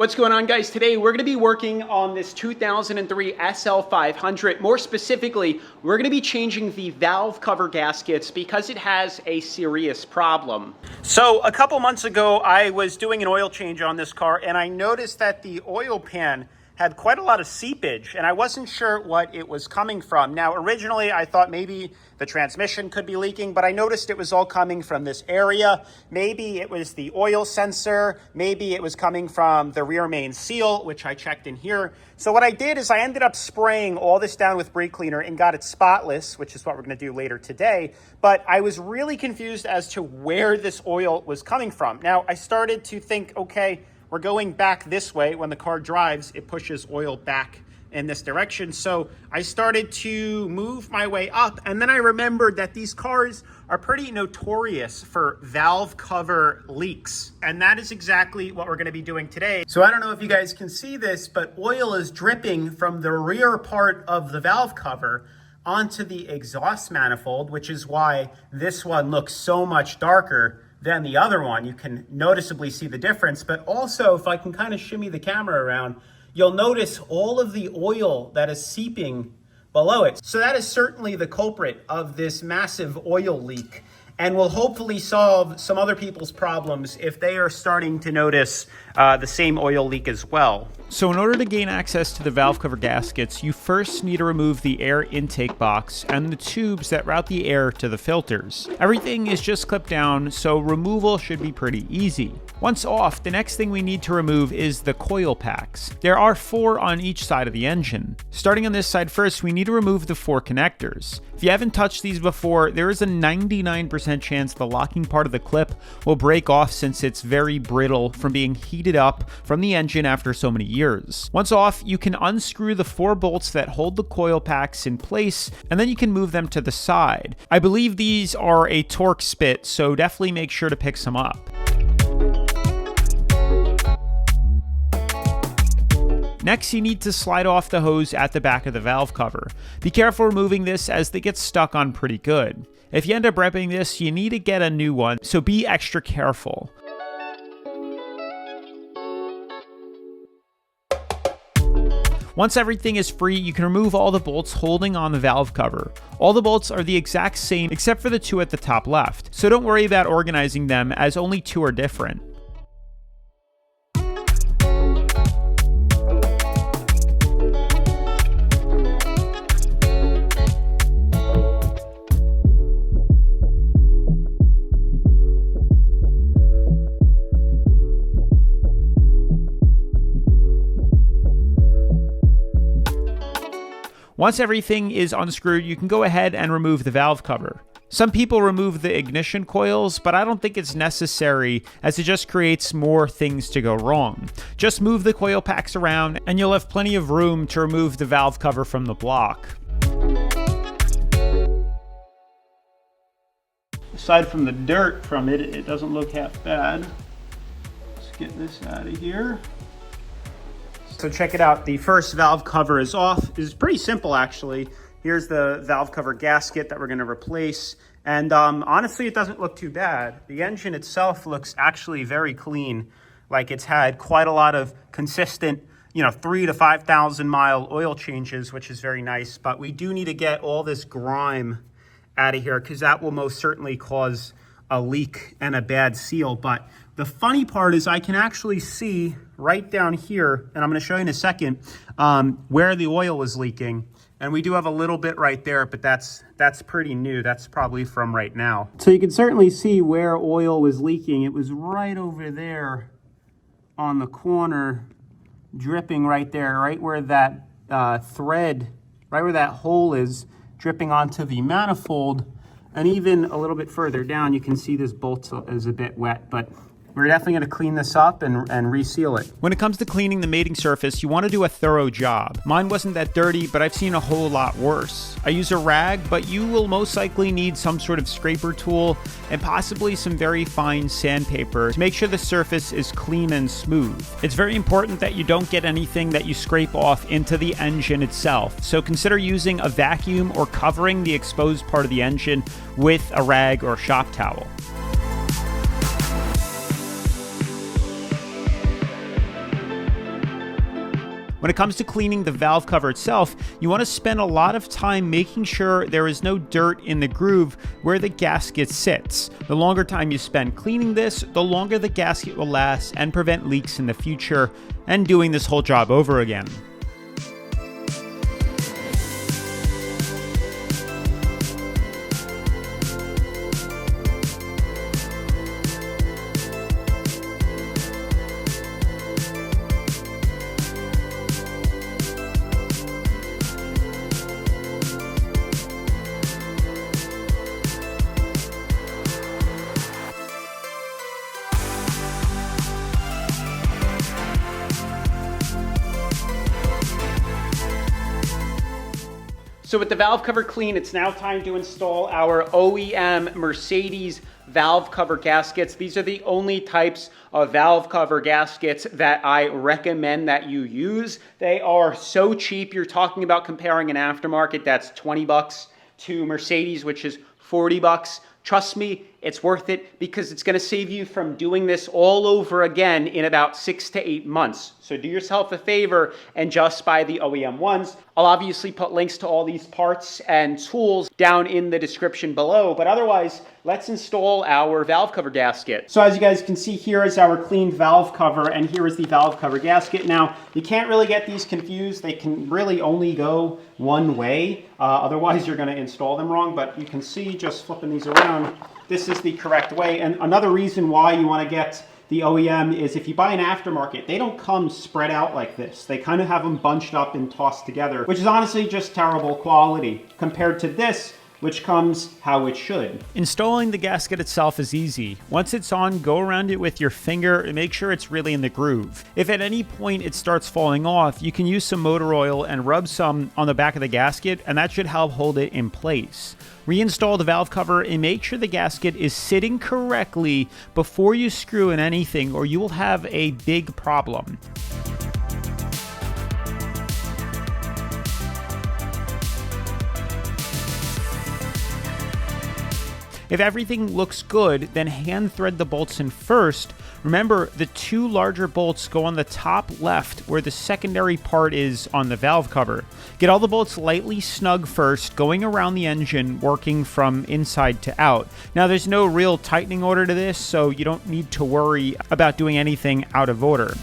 What's going on, guys? Today we're going to be working on this 2003 SL500. More specifically, we're going to be changing the valve cover gaskets because it has a serious problem. So a couple months ago, I was doing an oil change on this car and I noticed that the oil pan had quite a lot of seepage and I wasn't sure what it was coming from. Now, originally I thought maybe the transmission could be leaking, but I noticed it was all coming from this area. Maybe it was the oil sensor. Maybe it was coming from the rear main seal, which I checked in here. So what I did is I ended up spraying all this down with brake cleaner and got it spotless, which is what we're gonna do later today. But I was really confused as to where this oil was coming from. Now, I started to think, okay, we're going back this way. When the car drives, it pushes oil back in this direction. So I started to move my way up, and then I remembered that these cars are pretty notorious for valve cover leaks. And that is exactly what we're gonna be doing today. So I don't know if you guys can see this, but oil is dripping from the rear part of the valve cover onto the exhaust manifold, which is why this one looks so much darker than the other one. You can noticeably see the difference, but also if I can kind of shimmy the camera around, you'll notice all of the oil that is seeping below it. So that is certainly the culprit of this massive oil leak and will hopefully solve some other people's problems if they are starting to notice the same oil leak as well. So in order to gain access to the valve cover gaskets, you first need to remove the air intake box and the tubes that route the air to the filters. Everything is just clipped down, so removal should be pretty easy. Once off, the next thing we need to remove is the coil packs. There are 4 on each side of the engine. Starting on this side first, we need to remove the 4 connectors. If you haven't touched these before, there is a 99% chance the locking part of the clip will break off since it's very brittle from being heated up from the engine after so many years. Once off, you can unscrew the 4 bolts that hold the coil packs in place, and then you can move them to the side. I believe these are a torque spit, so definitely make sure to pick some up. Next, you need to slide off the hose at the back of the valve cover. Be careful removing this as they get stuck on pretty good. If you end up repping this, you need to get a new one, so be extra careful. Once everything is free, you can remove all the bolts holding on the valve cover. All the bolts are the exact same except for the 2 at the top left, so don't worry about organizing them as only 2 are different. Once everything is unscrewed, you can go ahead and remove the valve cover. Some people remove the ignition coils, but I don't think it's necessary as it just creates more things to go wrong. Just move the coil packs around and you'll have plenty of room to remove the valve cover from the block. Aside from the dirt from it, it doesn't look half bad. Let's get this out of here. So check it out, the first valve cover is off. It's pretty simple actually. Here's the valve cover gasket that we're gonna replace. And honestly, it doesn't look too bad. The engine itself looks actually very clean. Like it's had quite a lot of consistent, 3,000 to 5,000 mile oil changes, which is very nice. But we do need to get all this grime out of here because that will most certainly cause a leak and a bad seal. But the funny part is I can actually see right down here, and I'm gonna show you in a second, where the oil was leaking. And we do have a little bit right there, but that's pretty new. That's probably from right now. So you can certainly see where oil was leaking. It was right over there on the corner, dripping right there, right where that thread, right where that hole is, dripping onto the manifold. And even a little bit further down, you can see this bolt is a bit wet, but we're definitely going to clean this up and reseal it. When it comes to cleaning the mating surface, you want to do a thorough job. Mine wasn't that dirty, but I've seen a whole lot worse. I use a rag, but you will most likely need some sort of scraper tool and possibly some very fine sandpaper to make sure the surface is clean and smooth. It's very important that you don't get anything that you scrape off into the engine itself, so consider using a vacuum or covering the exposed part of the engine with a rag or shop towel. When it comes to cleaning the valve cover itself, you want to spend a lot of time making sure there is no dirt in the groove where the gasket sits. The longer time you spend cleaning this, the longer the gasket will last and prevent leaks in the future, and doing this whole job over again. So with the valve cover clean, it's now time to install our OEM Mercedes valve cover gaskets. These are the only types of valve cover gaskets that I recommend that you use. They are so cheap. You're talking about comparing an aftermarket that's 20 bucks to Mercedes, which is 40 bucks. Trust me, it's worth it because it's going to save you from doing this all over again in about 6 to 8 months. So do yourself a favor and just buy the OEM ones. I'll obviously put links to all these parts and tools down in the description below, but otherwise, let's install our valve cover gasket. So as you guys can see, here is our cleaned valve cover, and here is the valve cover gasket. Now, you can't really get these confused. They can really only go one way. Otherwise, you're going to install them wrong, but you can see just flipping these around, this is the correct way. And another reason why you want to get the OEM is if you buy an aftermarket, they don't come spread out like this. They kind of have them bunched up and tossed together, which is honestly just terrible quality compared to this, which comes how it should. Installing the gasket itself is easy. Once it's on, go around it with your finger and make sure it's really in the groove. If at any point it starts falling off, you can use some motor oil and rub some on the back of the gasket, and that should help hold it in place. Reinstall the valve cover and make sure the gasket is sitting correctly before you screw in anything, or you will have a big problem. If everything looks good, then hand thread the bolts in first. Remember, the two larger bolts go on the top left where the secondary part is on the valve cover. Get all the bolts lightly snug first, going around the engine, working from inside to out. Now, there's no real tightening order to this, so you don't need to worry about doing anything out of order.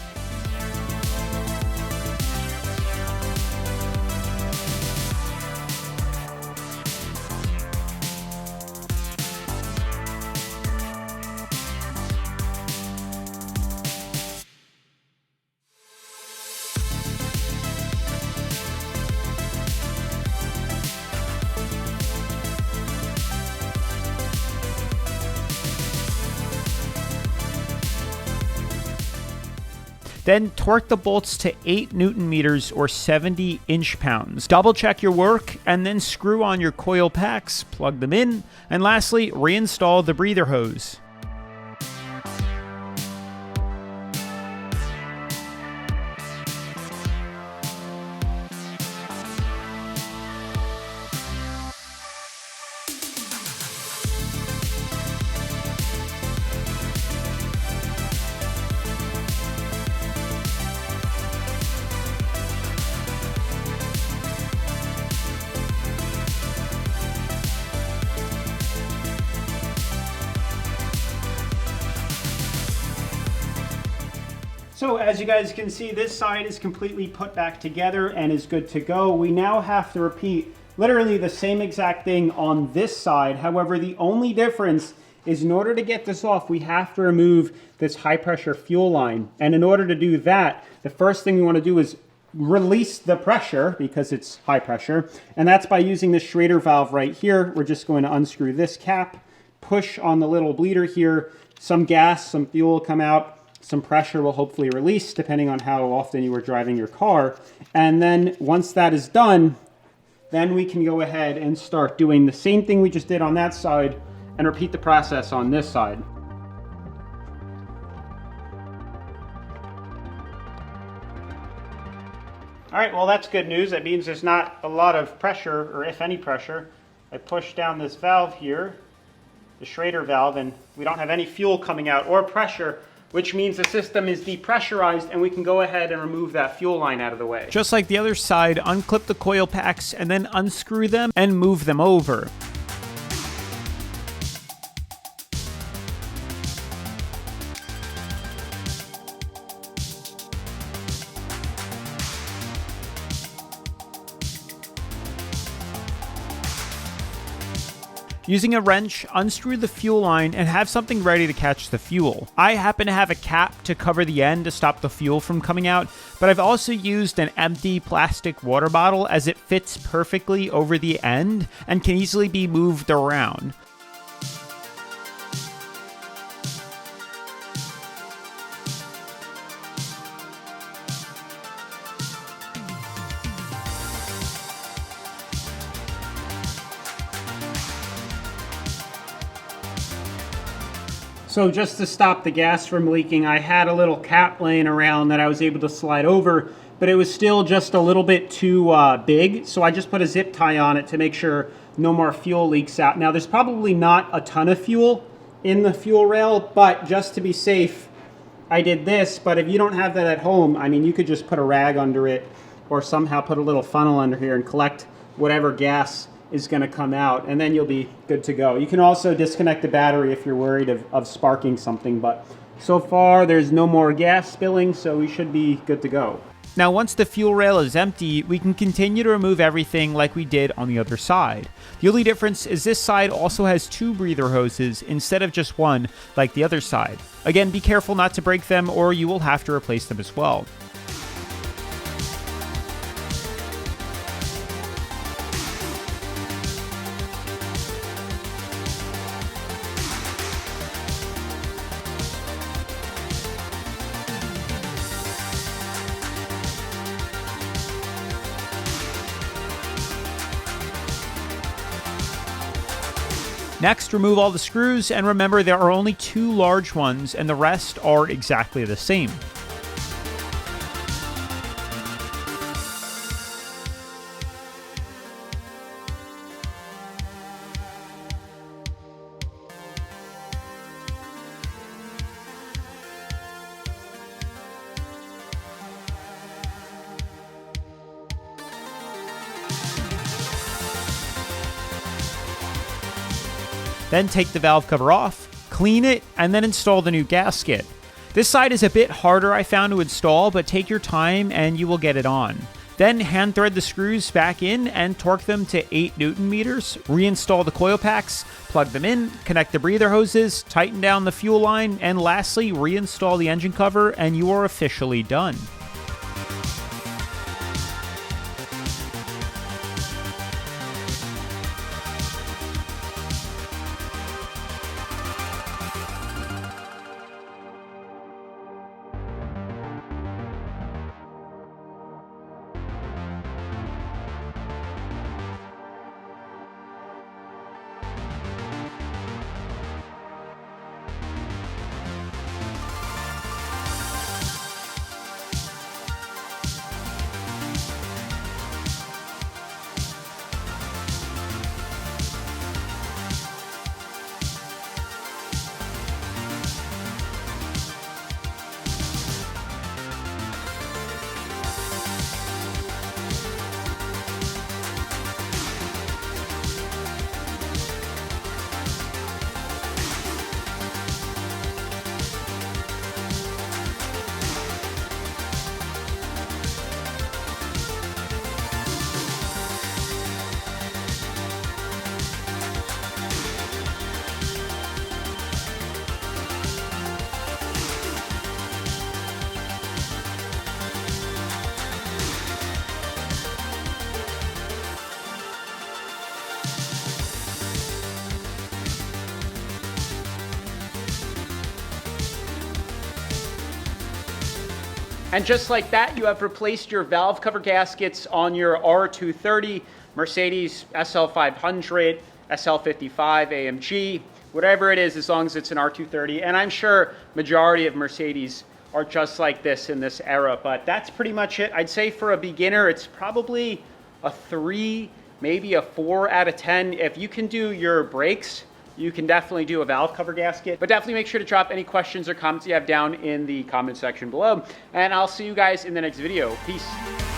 Then torque the bolts to 8 Newton meters or 70 inch-pounds. Double check your work and then screw on your coil packs, plug them in, and lastly, reinstall the breather hose. So as you guys can see, this side is completely put back together and is good to go. We now have to repeat literally the same exact thing on this side. However, the only difference is in order to get this off, we have to remove this high pressure fuel line. And in order to do that, the first thing we want to do is release the pressure because it's high pressure. And that's by using the Schrader valve right here. We're just going to unscrew this cap, push on the little bleeder here, some gas, some fuel will come out. Some pressure will hopefully release depending on how often you were driving your car. And then once that is done, then we can go ahead and start doing the same thing we just did on that side and repeat the process on this side. All right, well, that's good news. That means there's not a lot of pressure, or if any pressure. I push down this valve here, the Schrader valve, and we don't have any fuel coming out or pressure. which means the system is depressurized and we can go ahead and remove that fuel line out of the way. Just like the other side, unclip the coil packs and then unscrew them and move them over. Using a wrench, unscrew the fuel line and have something ready to catch the fuel. I happen to have a cap to cover the end to stop the fuel from coming out, but I've also used an empty plastic water bottle as it fits perfectly over the end and can easily be moved around. So just to stop the gas from leaking, I had a little cap laying around that I was able to slide over, but it was still just a little bit too big. So I just put a zip tie on it to make sure no more fuel leaks out. Now there's probably not a ton of fuel in the fuel rail, but just to be safe, I did this. But if you don't have that at home, I mean, you could just put a rag under it or somehow put a little funnel under here and collect whatever gas is going to come out, and then you'll be good to go. You can also disconnect the battery if you're worried of sparking something, but so far there's no more gas spilling, so we should be good to go. Now once the fuel rail is empty, we can continue to remove everything like we did on the other side. The only difference is this side also has 2 breather hoses instead of just one like the other side. Again, be careful not to break them or you will have to replace them as well. Next, remove all the screws, and remember there are only 2 large ones and the rest are exactly the same. Then take the valve cover off, clean it, and then install the new gasket. This side is a bit harder I found to install, but take your time and you will get it on. Then hand thread the screws back in and torque them to 8 Newton meters, reinstall the coil packs, plug them in, connect the breather hoses, tighten down the fuel line, and lastly reinstall the engine cover and you are officially done. And just like that, you have replaced your valve cover gaskets on your R230, Mercedes SL500, SL55, AMG, whatever it is, as long as it's an R230. And I'm sure majority of Mercedes are just like this in this era, but that's pretty much it. I'd say for a beginner, it's probably a 3, maybe a 4 out of 10. If you can do your brakes you can definitely do a valve cover gasket. But definitely make sure to drop any questions or comments you have down in the comment section below. And I'll see you guys in the next video. Peace.